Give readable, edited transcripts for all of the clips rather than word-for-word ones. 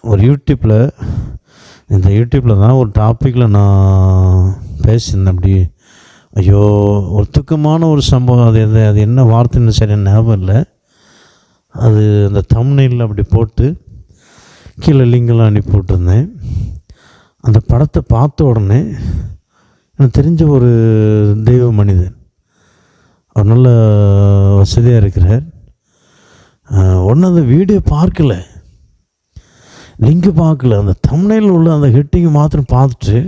ஒரு யூடியூப்பில் தான் ஒரு டாப்பிக்கில் நான் பேசியிருந்தேன். அப்படி ஐயோ, ஒரு துக்கமான ஒரு சம்பவம். அது என்ன வார்த்தைன்னு சரியான ஞாபகம் இல்லை. அது அந்த தம்ப்நெயிலில் அப்படி போட்டு கீழே லிங்கெல்லாம் அனுப்பி விட்டுருந்தேன். அந்த படத்தை பார்த்த உடனே எனக்கு தெரிஞ்ச ஒரு தெய்வ மனிதன், அவர் நல்ல வசதியாக இருக்கிறார். ஒன்று அந்த வீடியோ பார்க்கல, லிங்கு பார்க்கல, அந்த தம்ப்நெயில் உள்ள அந்த ஹெட்டிங்கை மாத்திரம் பார்த்துட்டு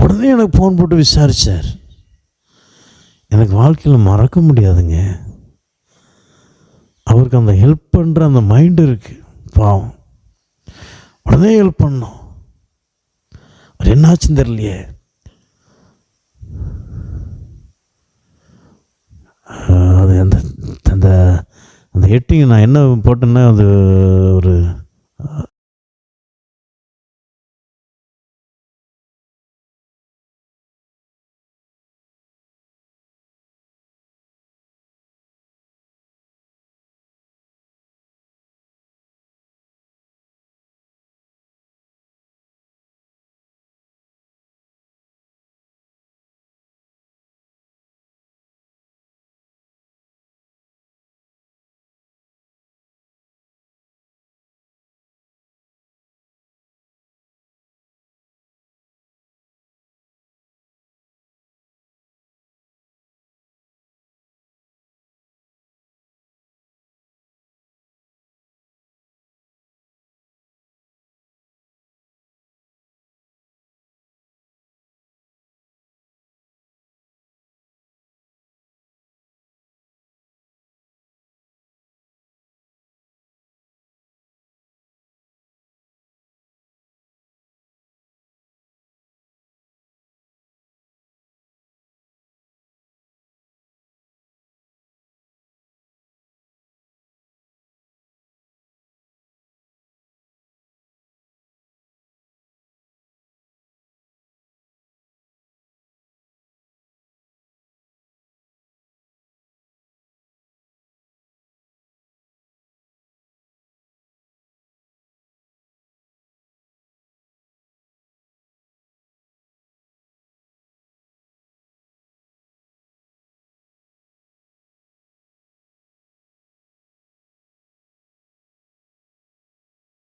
உடனே எனக்கு ஃபோன் போட்டு விசாரித்தார். எனக்கு வாழ்க்கையில் மறக்க முடியாதுங்க. அவருக்கு அந்த ஹெல்ப் பண்ணுற அந்த மைண்டு இருக்குது, பாவம். உடனே ஹெல்ப் பண்ணோம். அவர் என்னாச்சுன்னு தெரியலையே. அது அந்த அந்த அந்த ஹெட்டிங் நான் என்ன போட்டேன்னா, அது ஒரு